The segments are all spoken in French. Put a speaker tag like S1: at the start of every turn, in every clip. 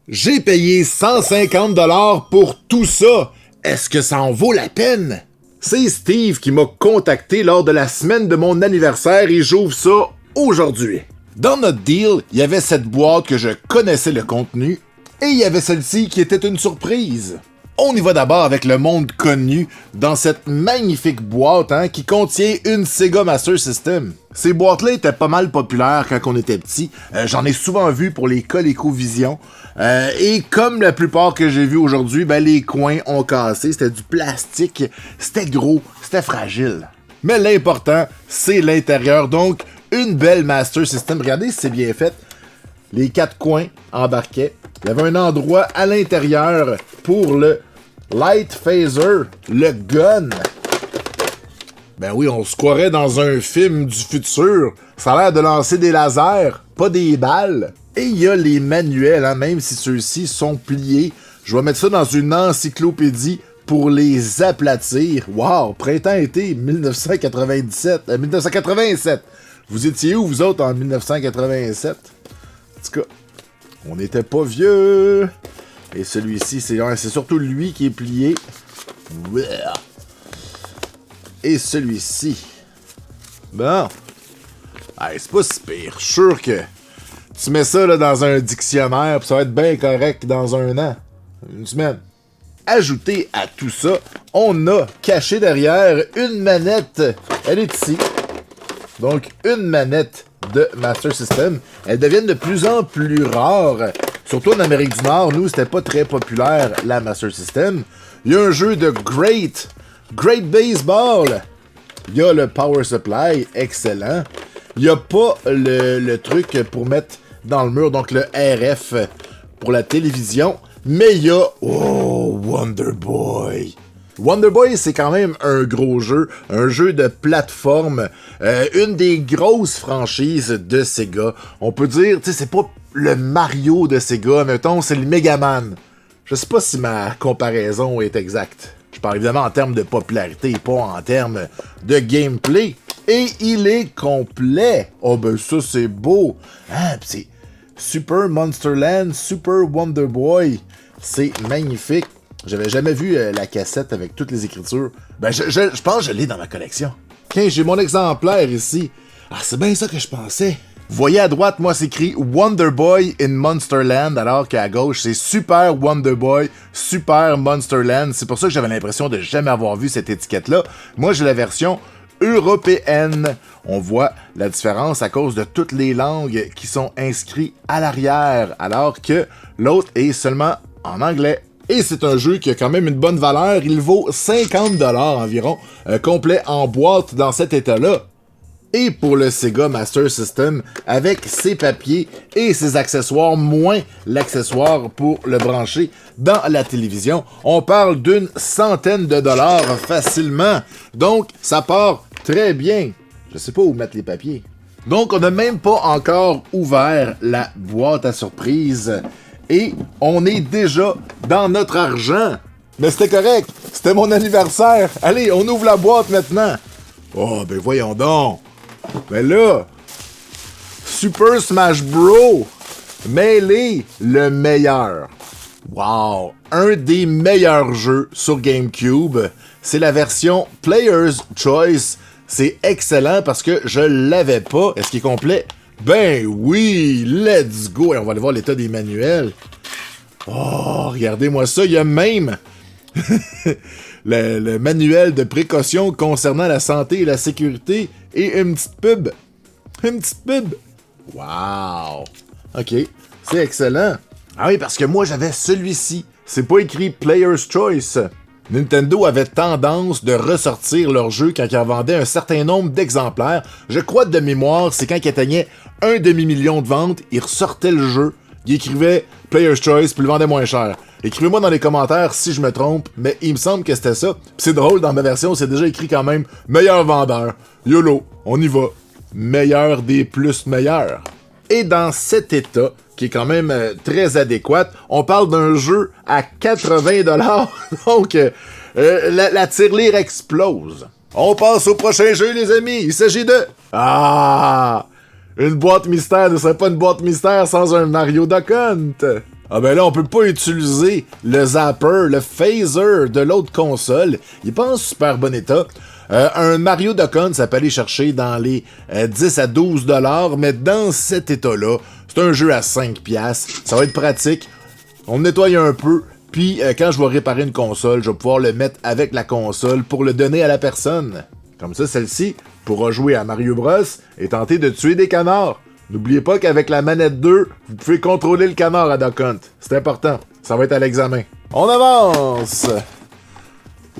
S1: J'ai payé 150$ pour tout ça. Est-ce que ça en vaut la peine? C'est Steve qui m'a contacté lors de la semaine de mon anniversaire et j'ouvre ça aujourd'hui. Dans notre deal, il y avait cette boîte que je connaissais le contenu et il y avait celle-ci qui était une surprise. On y va d'abord avec le monde connu dans cette magnifique boîte qui contient une Sega Master System. Ces boîtes-là étaient pas mal populaires quand on était petit. J'en ai souvent vu pour les ColecoVision. Et comme la plupart que j'ai vu aujourd'hui, les coins ont cassé. C'était du plastique, c'était gros, c'était fragile. Mais l'important, c'est l'intérieur. Donc, une belle Master System. Regardez si c'est bien fait. Les 4 coins embarquaient. Il y avait un endroit à l'intérieur pour le Light Phaser, le gun. Ben oui, on se croirait dans un film du futur. Ça a l'air de lancer des lasers, pas des balles. Et il y a les manuels, même si ceux-ci sont pliés. Je vais mettre ça dans une encyclopédie pour les aplatir. Wow, printemps-été 1987. Vous étiez où, vous autres, en 1987? En tout cas, on n'était pas vieux. Et celui-ci, c'est surtout lui qui est plié. Et celui-ci. Bon. Hey, c'est pas si pire. Je suis sûr que tu mets ça là, dans un dictionnaire pis ça va être bien correct dans un an. Une semaine. Ajouté à tout ça, on a caché derrière une manette. Elle est ici. Donc, une manette de Master System. Elles deviennent de plus en plus rares. Surtout en Amérique du Nord, nous, c'était pas très populaire, la Master System. Il y a un jeu de Great Baseball. Il y a le Power Supply, excellent. Il n'y a pas le truc pour mettre dans le mur, donc le RF pour la télévision. Mais il y a... Oh, Wonder Boy. Wonder Boy, c'est quand même un gros jeu, un jeu de plateforme, une des grosses franchises de Sega. On peut dire, tu sais, c'est pas le Mario de Sega, mettons, c'est le Mega Man. Je sais pas si ma comparaison est exacte. Je parle évidemment en termes de popularité, pas en termes de gameplay. Et il est complet. Oh ben ça c'est beau. Pis c'est Super Monster Land, Super Wonder Boy. C'est magnifique. J'avais jamais vu la cassette avec toutes les écritures. Ben, je pense que je l'ai dans ma collection. Tiens, j'ai mon exemplaire ici. Ah, c'est bien ça que je pensais. Vous voyez à droite, moi, c'est écrit Wonder Boy in Monsterland, alors qu'à gauche, c'est Super Wonder Boy, Super Monsterland. C'est pour ça que j'avais l'impression de jamais avoir vu cette étiquette-là. Moi, j'ai la version européenne. On voit la différence à cause de toutes les langues qui sont inscrites à l'arrière, alors que l'autre est seulement en anglais. Et c'est un jeu qui a quand même une bonne valeur. Il vaut 50$ environ, complet en boîte dans cet état-là. Et pour le Sega Master System, avec ses papiers et ses accessoires, moins l'accessoire pour le brancher dans la télévision, on parle d'une centaine de dollars facilement. Donc, ça part très bien. Je sais pas où mettre les papiers. Donc, on n'a même pas encore ouvert la boîte à surprise. Et on est déjà dans notre argent. Mais c'était correct. C'était mon anniversaire. Allez, on ouvre la boîte maintenant. Oh, ben voyons donc. Ben là, Super Smash Bros. Melee, le meilleur. Wow. Un des meilleurs jeux sur GameCube. C'est la version Player's Choice. C'est excellent parce que je l'avais pas. Est-ce qu'il est complet? Ben oui, let's go! Et on va aller voir l'état des manuels. Oh, regardez-moi ça, il y a même le manuel de précaution concernant la santé et la sécurité et une petite pub. Une petite pub. Wow! Ok, c'est excellent. Ah oui, parce que moi j'avais celui-ci. C'est pas écrit Player's Choice. Nintendo avait tendance de ressortir leur jeu quand ils en vendaient un certain nombre d'exemplaires. Je crois de mémoire, c'est quand ils atteignaient 1 demi-million de ventes, ils ressortaient le jeu, ils écrivaient Player's Choice, puis ils le vendaient moins cher. Écrivez-moi dans les commentaires si je me trompe, mais il me semble que c'était ça. Puis c'est drôle, dans ma version, c'est déjà écrit quand même meilleur vendeur. YOLO, on y va. Meilleur des plus meilleurs. Et dans cet état, qui est quand même très adéquat, on parle d'un jeu à 80$. Donc, la tirelire explose. On passe au prochain jeu, les amis. Il s'agit de... Ah! Une boîte mystère ne serait pas une boîte mystère sans un Mario Duck Hunt. Ah ben là, on peut pas utiliser le zapper, le phaser de l'autre console. Il est pas en super bon état. Un Mario Duck Hunt, ça peut aller chercher dans les 10 à 12 $, mais dans cet état-là, c'est un jeu à 5 piastres. Ça va être pratique. On le nettoie un peu, puis quand je vais réparer une console, je vais pouvoir le mettre avec la console pour le donner à la personne. Comme ça, celle-ci pourra jouer à Mario Bros et tenter de tuer des canards. N'oubliez pas qu'avec la manette 2, vous pouvez contrôler le canard à Duck Hunt. C'est important. Ça va être à l'examen. On avance!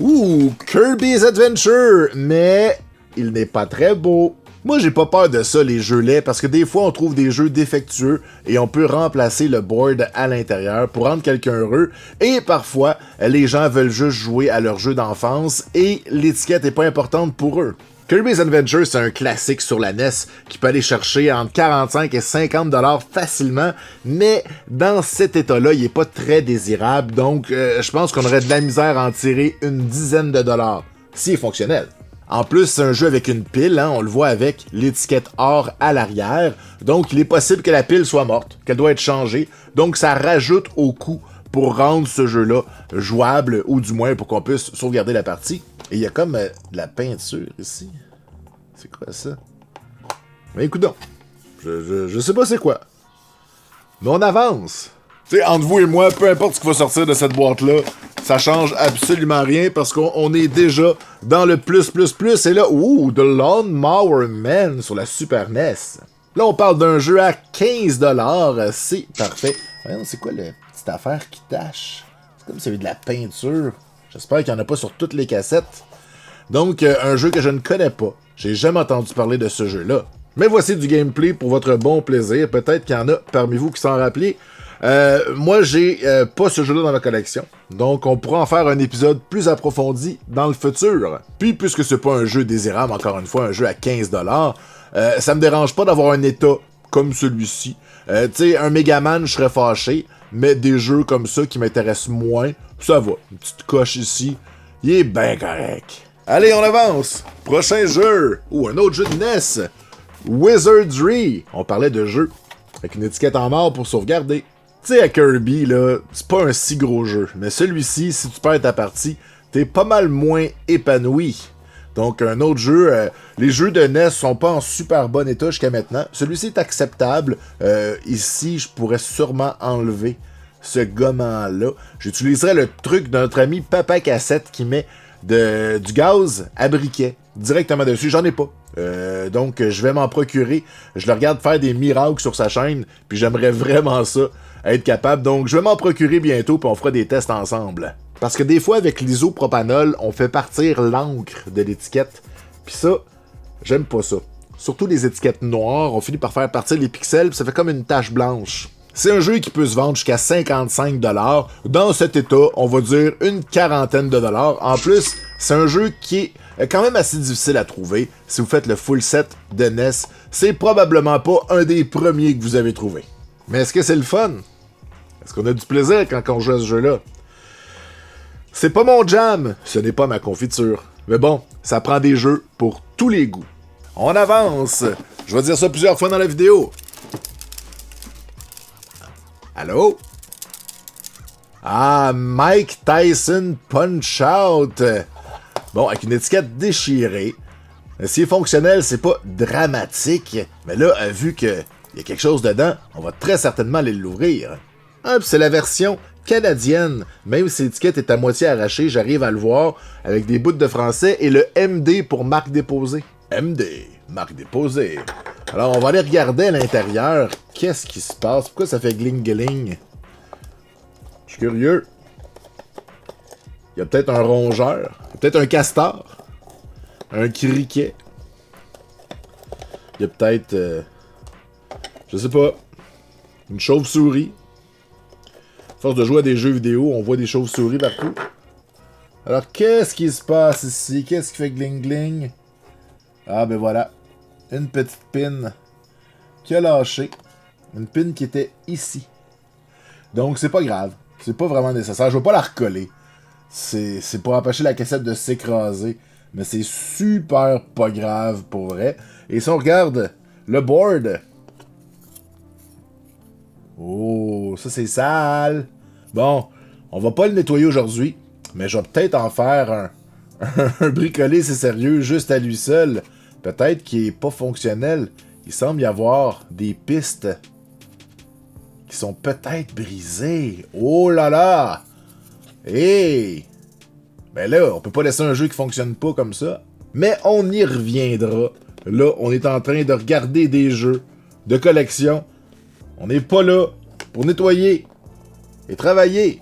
S1: Ouh, Kirby's Adventure! Mais il n'est pas très beau. Moi, j'ai pas peur de ça, les jeux laids, parce que des fois, on trouve des jeux défectueux et on peut remplacer le board à l'intérieur pour rendre quelqu'un heureux. Et parfois, les gens veulent juste jouer à leur jeu d'enfance et l'étiquette est pas importante pour eux. Kirby's Adventure, c'est un classique sur la NES qui peut aller chercher entre 45 et 50 $ facilement, mais dans cet état-là, il est pas très désirable, donc je pense qu'on aurait de la misère à en tirer une dizaine de dollars, s'il est fonctionnel. En plus, c'est un jeu avec une pile, hein, on le voit avec l'étiquette or à l'arrière, donc il est possible que la pile soit morte, qu'elle doit être changée, donc ça rajoute au coût pour rendre ce jeu-là jouable, ou du moins pour qu'on puisse sauvegarder la partie. Et il y a comme de la peinture ici. C'est quoi ça? Mais écoute donc, je sais pas c'est quoi. Mais on avance. Tu sais, entre vous et moi, peu importe ce qui va sortir de cette boîte-là, ça change absolument rien parce qu'on est déjà dans le plus. Et là, ouh, The Lawnmower Man sur la Super NES. Là, on parle d'un jeu à 15 $. C'est parfait. Voyons, c'est quoi la petite affaire qui tâche? C'est comme s'il y avait de la peinture. J'espère qu'il n'y en a pas sur toutes les cassettes. Donc, un jeu que je ne connais pas. J'ai jamais entendu parler de ce jeu-là. Mais voici du gameplay pour votre bon plaisir. Peut-être qu'il y en a parmi vous qui s'en rappellent. Moi, j'ai pas ce jeu-là dans ma collection. Donc, on pourra en faire un épisode plus approfondi dans le futur. Puis, puisque c'est pas un jeu désirable, encore une fois, un jeu à 15 $, ça me dérange pas d'avoir un état comme celui-ci. Tu sais, un Megaman, je serais fâché. Mais des jeux comme ça qui m'intéressent moins, ça va. Une petite coche ici, il est bien correct. Allez, on avance! Prochain jeu! Ou un autre jeu de NES! Wizardry! On parlait de jeu avec une étiquette en or pour sauvegarder. Tu sais, à Kirby, là, c'est pas un si gros jeu. Mais celui-ci, si tu perds ta partie, t'es pas mal moins épanoui. Donc, un autre jeu, les jeux de NES sont pas en super bon état jusqu'à maintenant. Celui-ci est acceptable. Ici, je pourrais sûrement enlever ce gommant-là. J'utiliserais le truc de notre ami Papa Cassette qui met du gaz à briquet directement dessus. J'en ai pas. Donc, je vais m'en procurer. Je le regarde faire des miracles sur sa chaîne, puis j'aimerais vraiment ça, être capable. Donc, je vais m'en procurer bientôt, puis on fera des tests ensemble. Parce que des fois, avec l'isopropanol, on fait partir l'encre de l'étiquette. Puis ça, j'aime pas ça. Surtout les étiquettes noires, on finit par faire partir les pixels, puis ça fait comme une tache blanche. C'est un jeu qui peut se vendre jusqu'à 55 $. Dans cet état, on va dire une quarantaine de dollars. En plus, c'est un jeu qui est quand même assez difficile à trouver. Si vous faites le full set de NES, c'est probablement pas un des premiers que vous avez trouvé. Mais est-ce que c'est le fun? Est-ce qu'on a du plaisir quand on joue à ce jeu-là? C'est pas mon jam, ce n'est pas ma confiture. Mais bon, ça prend des jeux pour tous les goûts. On avance! Je vais dire ça plusieurs fois dans la vidéo. Allô? Ah, Mike Tyson Punch-Out! Bon, avec une étiquette déchirée. S'il est fonctionnel, c'est pas dramatique. Mais là, vu qu'il y a quelque chose dedans, on va très certainement aller l'ouvrir. Ah, puis c'est la version canadienne. Même si l'étiquette est à moitié arrachée, j'arrive à le voir avec des bouts de français et le MD pour marque déposée. MD, marque déposée. Alors, on va aller regarder à l'intérieur. Qu'est-ce qui se passe? Pourquoi ça fait gling-gling? Je suis curieux. Il y a peut-être un rongeur. Il y a peut-être un castor. Un criquet. Il y a peut-être... je sais pas. Une chauve-souris. À force de jouer à des jeux vidéo, on voit des chauves-souris partout. Alors, qu'est-ce qui se passe ici? Qu'est-ce qui fait gling-gling? Ah, ben voilà. Une petite pin qui a lâché. Une pin qui était ici. Donc, c'est pas grave. C'est pas vraiment nécessaire. Je vais pas la recoller. C'est pour empêcher la cassette de s'écraser. Mais c'est super pas grave pour vrai. Et si on regarde le board... Oh, ça c'est sale. Bon, on va pas le nettoyer aujourd'hui, mais je vais peut-être en faire un bricolé, c'est sérieux, juste à lui seul. Peut-être qu'il est pas fonctionnel. Il semble y avoir des pistes qui sont peut-être brisées. Oh là là! Hey! Ben là, on peut pas laisser un jeu qui fonctionne pas comme ça. Mais on y reviendra. Là, on est en train de regarder des jeux de collection. On n'est pas là pour nettoyer et travailler.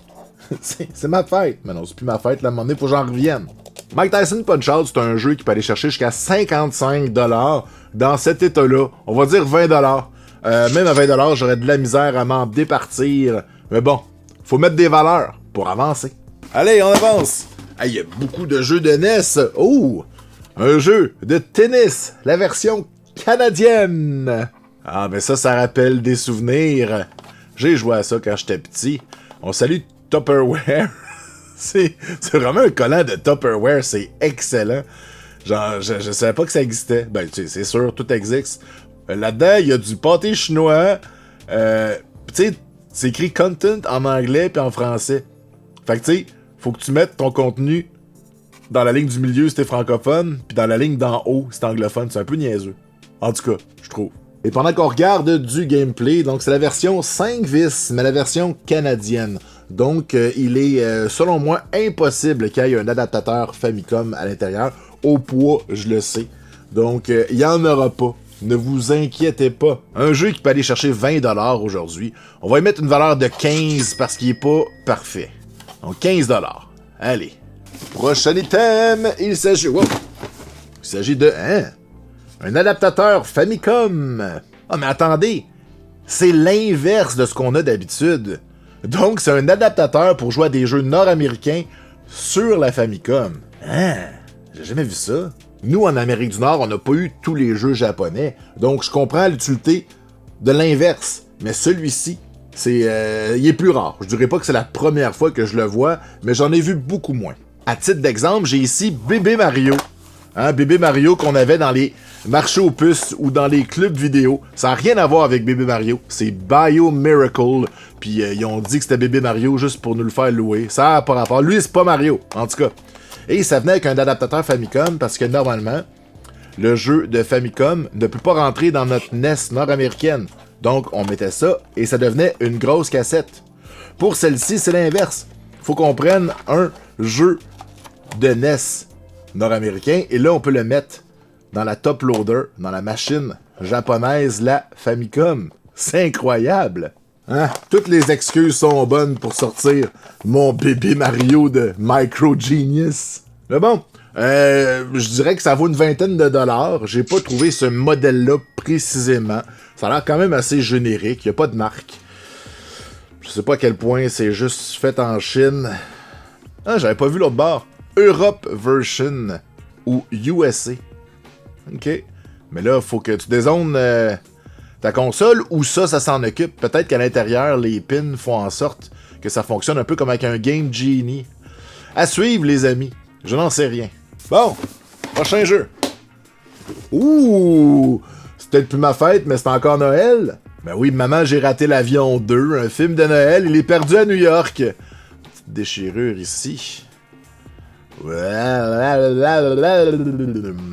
S1: c'est ma fête. Mais non, c'est plus ma fête. Là, à un moment donné, faut que j'en revienne. Mike Tyson Punch-Out, c'est un jeu qui peut aller chercher jusqu'à 55$ dans cet état-là. On va dire 20$. Même à 20$, j'aurais de la misère à m'en départir. Mais bon, faut mettre des valeurs pour avancer. Allez, on avance. Il y a beaucoup de jeux de NES. Oh! Un jeu de tennis, la version canadienne. Ah, mais ça rappelle des souvenirs. J'ai joué à ça quand j'étais petit. On salue Tupperware. C'est vraiment un collant de Tupperware, c'est excellent. Genre, je savais pas que ça existait. Ben, tu sais, c'est sûr, tout existe. Là-dedans, il y a du pâté chinois. Tu sais, c'est écrit content en anglais puis en français. Fait que tu sais, faut que tu mettes ton contenu dans la ligne du milieu si t'es francophone, puis dans la ligne d'en haut si t'es anglophone. C'est un peu niaiseux. En tout cas, je trouve. Et pendant qu'on regarde du gameplay, donc c'est la version 5 vis, mais la version canadienne. Donc, il est, selon moi, impossible qu'il y ait un adaptateur Famicom à l'intérieur. Au poids, je le sais. Donc, il n'y en aura pas. Ne vous inquiétez pas. Un jeu qui peut aller chercher 20$ aujourd'hui. On va y mettre une valeur de 15 parce qu'il n'est pas parfait. Donc, 15$. Allez. Prochain item, il s'agit... Wow. Il s'agit de... Hein? Un adaptateur Famicom. Ah, mais attendez. C'est l'inverse de ce qu'on a d'habitude. Donc, c'est un adaptateur pour jouer à des jeux nord-américains sur la Famicom. Hein? J'ai jamais vu ça. Nous, en Amérique du Nord, on n'a pas eu tous les jeux japonais. Donc, je comprends l'utilité de l'inverse. Mais celui-ci, il est plus rare. Je dirais pas que c'est la première fois que je le vois, mais j'en ai vu beaucoup moins. À titre d'exemple, j'ai ici Bébé Mario. Hein, Bébé Mario qu'on avait dans les marchés aux puces ou dans les clubs vidéo. Ça n'a rien à voir avec Bébé Mario. C'est Bio Miracle. Puis ils ont dit que c'était Bébé Mario juste pour nous le faire louer. Ça n'a pas rapport. Lui, c'est pas Mario, en tout cas. Et ça venait avec un adaptateur Famicom parce que normalement, le jeu de Famicom ne peut pas rentrer dans notre NES nord-américaine. Donc, on mettait ça et ça devenait une grosse cassette. Pour celle-ci, c'est l'inverse. Faut qu'on prenne un jeu de NES nord-américain et là, on peut le mettre dans la top loader, dans la machine japonaise, la Famicom. C'est incroyable! Hein? Toutes les excuses sont bonnes pour sortir mon Bébé Mario de Micro Genius. Mais bon, je dirais que ça vaut une vingtaine de dollars. J'ai pas trouvé ce modèle-là précisément. Ça a l'air quand même assez générique. Il n'y a pas de marque. Je sais pas à quel point c'est juste fait en Chine. Ah, j'avais pas vu l'autre bord. Europe version ou USA. OK. Mais là, faut que tu dézones ta console ou ça s'en occupe. Peut-être qu'à l'intérieur, les pins font en sorte que ça fonctionne un peu comme avec un Game Genie. À suivre, les amis. Je n'en sais rien. Bon, prochain jeu. Ouh! C'est peut-être plus ma fête, mais c'est encore Noël. Ben oui, Maman, j'ai raté l'avion 2, un film de Noël. Il est perdu à New York. Petite déchirure ici.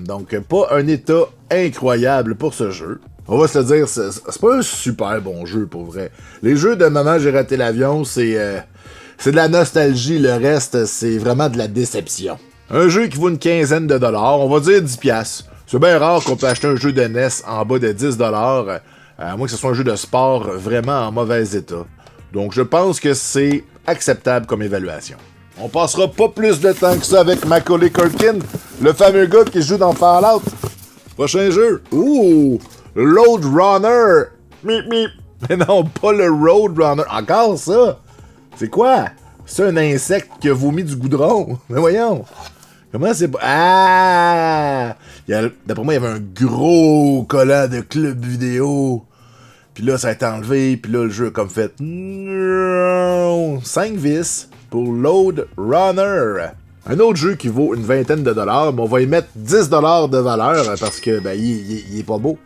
S1: Donc, pas un état incroyable pour ce jeu. On va se le dire, c'est pas un super bon jeu pour vrai. Les jeux de Maman, j'ai raté l'avion, c'est de la nostalgie. Le reste, c'est vraiment de la déception. Un jeu qui vaut une quinzaine de dollars, on va dire 10$. C'est bien rare qu'on peut acheter un jeu de NES en bas de 10$, à moins que ce soit un jeu de sport vraiment en mauvais état. Donc, je pense que c'est acceptable comme évaluation. On passera pas plus de temps que ça avec Macaulay Culkin, le fameux gars qui joue dans Fallout. Prochain jeu. Ouh! Road Runner. Mip, mip. Mais non, pas le Road Runner. Encore ça? C'est quoi? C'est un insecte qui a vomi du goudron. Mais voyons. Comment c'est pas... Ah! D'après moi, il y avait un gros collant de club vidéo. Puis là, ça a été enlevé. Puis là, le jeu a comme fait... 5 vis pour Road Runner. Un autre jeu qui vaut une vingtaine de dollars, mais on va y mettre 10$ de valeur parce que ben il est pas beau.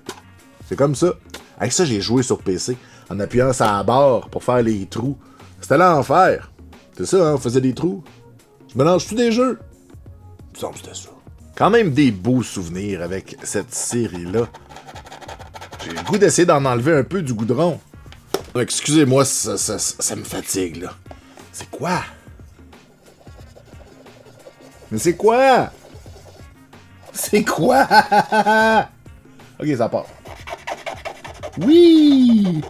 S1: C'est comme ça. Avec ça, j'ai joué sur PC. en appuyant sur la barre pour faire les trous. C'était l'enfer. C'est ça, hein, on faisait des trous. Je mélange tous des jeux. Il me semble que c'était ça. Quand même des beaux souvenirs avec cette série-là. J'ai le goût d'essayer d'en enlever un peu du goudron. Excusez-moi, ça me fatigue, là. C'est quoi? Mais c'est quoi? C'est quoi? Ok, ça part. Oui!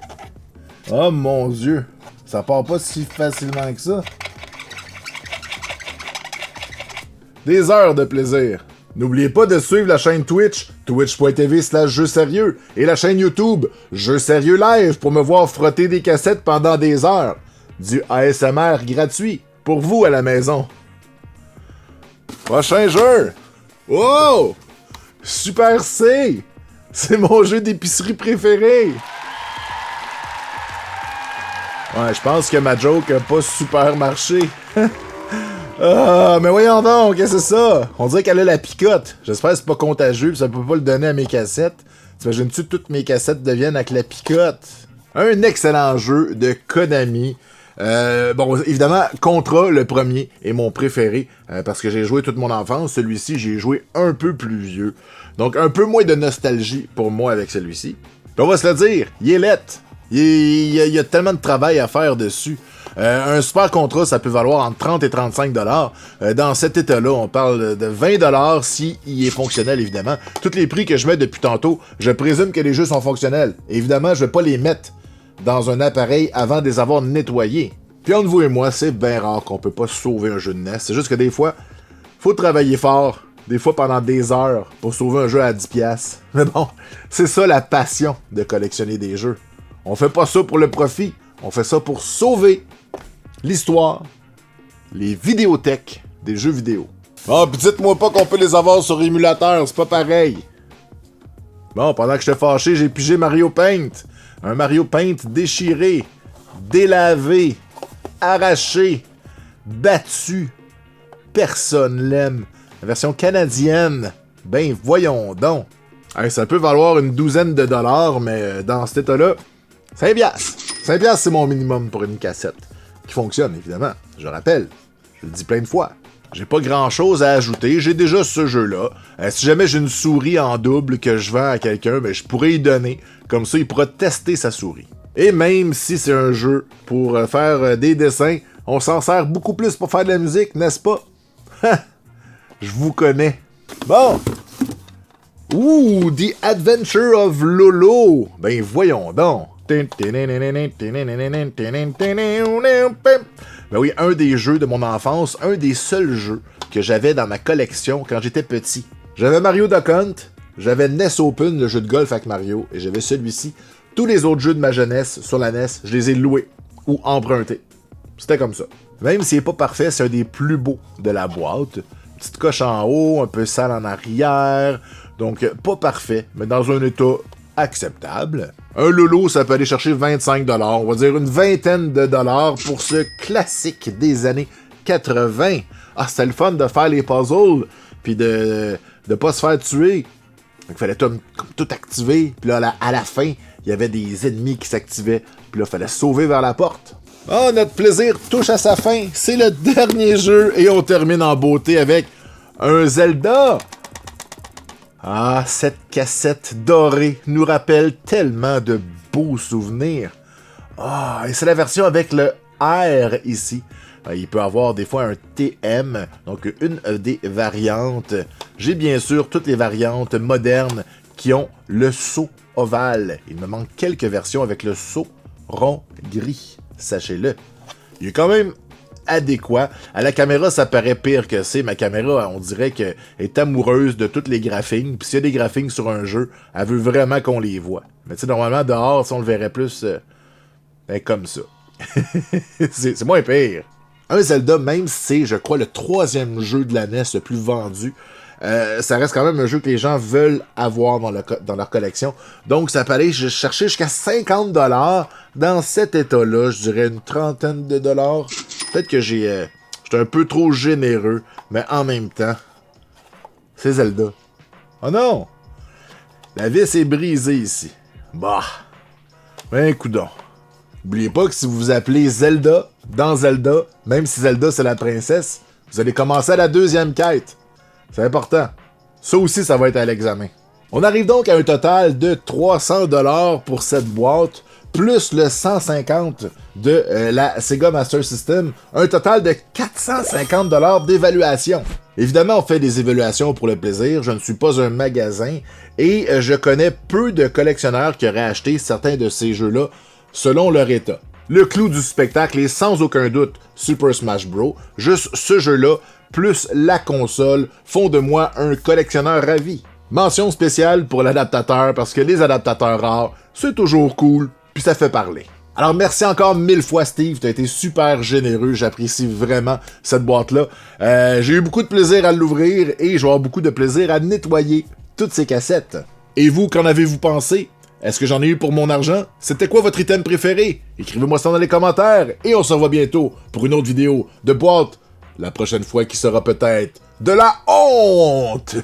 S1: Oh mon Dieu! Ça part pas si facilement que ça. Des heures de plaisir. N'oubliez pas de suivre la chaîne Twitch, twitch.tv/Jeux Sérieux, et la chaîne YouTube, Jeux Sérieux Live, pour me voir frotter des cassettes pendant des heures. Du ASMR gratuit, pour vous à la maison. Prochain jeu! Oh! Super C! C'est mon jeu d'épicerie préféré! Ouais, je pense que ma joke a pas super marché. Ah, mais voyons donc, qu'est-ce que c'est ça? On dirait qu'elle a la picote. J'espère que c'est pas contagieux, pis ça peut pas le donner à mes cassettes. T'imagines-tu que toutes mes cassettes deviennent avec la picote? Un excellent jeu de Konami. Bon, évidemment, Contra, le premier, est mon préféré, parce que j'ai joué toute mon enfance. Celui-ci, j'ai joué un peu plus vieux. Donc, un peu moins de nostalgie pour moi avec celui-ci. Puis on va se le dire, il est lettre. Il y a tellement de travail à faire dessus. Un super contrat, ça peut valoir entre 30 et 35 $. Dans cet état-là, on parle de 20 $ si il est fonctionnel, évidemment. Tous les prix que je mets depuis tantôt, je présume que les jeux sont fonctionnels. Évidemment, je vais pas les mettre dans un appareil avant de les avoir nettoyés. Puis entre vous et moi, c'est bien rare qu'on peut pas sauver un jeu de NES. C'est juste que des fois, faut travailler fort, des fois pendant des heures, pour sauver un jeu à 10$. Mais bon, c'est ça la passion de collectionner des jeux. On fait pas ça pour le profit, on fait ça pour sauver l'histoire, les vidéothèques des jeux vidéo. Ah, pis dites-moi pas qu'on peut les avoir sur émulateur, c'est pas pareil. Bon, pendant que j'étais fâché, j'ai pigé Mario Paint. Un Mario Paint déchiré, délavé, arraché, battu. Personne l'aime. La version canadienne. Ben, voyons donc. Hey, ça peut valoir une douzaine de dollars, mais dans cet état-là, 5$. 5$, c'est mon minimum pour une cassette. Qui fonctionne, évidemment. Je rappelle, je le dis plein de fois. J'ai pas grand-chose à ajouter, j'ai déjà ce jeu-là. Si jamais j'ai une souris en double que je vends à quelqu'un, ben je pourrais y donner. Comme ça, il pourra tester sa souris. Et même si c'est un jeu pour faire des dessins, on s'en sert beaucoup plus pour faire de la musique, n'est-ce pas? Je vous connais. Bon. Ouh, The Adventure of Lolo. Ben voyons donc. Ben oui, un des jeux de mon enfance, un des seuls jeux que j'avais dans ma collection quand j'étais petit. J'avais Mario Duck Hunt, j'avais NES Open, le jeu de golf avec Mario, et j'avais celui-ci. Tous les autres jeux de ma jeunesse sur la NES, je les ai loués ou empruntés. C'était comme ça. Même s'il n'est pas parfait, c'est un des plus beaux de la boîte. Petite coche en haut, un peu sale en arrière, donc pas parfait, mais dans un état acceptable. Un Lolo, ça peut aller chercher 25 $. On va dire une vingtaine de dollars pour ce classique des années 80. Ah, c'était le fun de faire les puzzles, puis de pas se faire tuer. Il fallait tout activer, puis là, à la fin, il y avait des ennemis qui s'activaient, puis là, il fallait sauver vers la porte. Oh, notre plaisir touche à sa fin. C'est le dernier jeu, et on termine en beauté avec un Zelda. Ah, cette cassette dorée nous rappelle tellement de beaux souvenirs. Ah, et c'est la version avec le R ici. Il peut avoir des fois un TM, donc une des variantes. J'ai bien sûr toutes les variantes modernes qui ont le saut ovale. Il me manque quelques versions avec le saut rond gris, sachez-le. Il est quand même adéquat. À la caméra, ça paraît pire que c'est. Ma caméra, on dirait qu'elle est amoureuse de toutes les graphiques. Puis s'il y a des graphiques sur un jeu, elle veut vraiment qu'on les voit. Mais tu sais, normalement, dehors, si on le verrait plus comme ça. c'est moins pire. Un Zelda, même si c'est, je crois, le 3e jeu de la NES le plus vendu, ça reste quand même un jeu que les gens veulent avoir dans leur collection. Donc, ça peut aller chercher jusqu'à 50 $. Dans cet état-là, je dirais une trentaine de dollars. Peut-être que j'étais un peu trop généreux, mais en même temps, c'est Zelda. Oh non! La vis est brisée ici. Bah! Ben, coudonc. N'oubliez pas que si vous vous appelez Zelda, dans Zelda, même si Zelda c'est la princesse, vous allez commencer à la deuxième quête. C'est important. Ça aussi, ça va être à l'examen. On arrive donc à un total de 300$ pour cette boîte, plus le 150$ de la Sega Master System, un total de 450$ d'évaluation. Évidemment, on fait des évaluations pour le plaisir, je ne suis pas un magasin, et je connais peu de collectionneurs qui auraient acheté certains de ces jeux-là selon leur état. Le clou du spectacle est sans aucun doute Super Smash Bros. Juste ce jeu-là, plus la console, font de moi un collectionneur ravi. Mention spéciale pour l'adaptateur, parce que les adaptateurs rares, c'est toujours cool, puis ça fait parler. Alors merci encore 1000 fois Steve, t'as été super généreux, j'apprécie vraiment cette boîte-là. J'ai eu beaucoup de plaisir à l'ouvrir et je vais avoir beaucoup de plaisir à nettoyer toutes ces cassettes. Et vous, qu'en avez-vous pensé? Est-ce que j'en ai eu pour mon argent? C'était quoi votre item préféré? Écrivez-moi ça dans les commentaires et on se revoit bientôt pour une autre vidéo de boîte, la prochaine fois qui sera peut-être de la honte!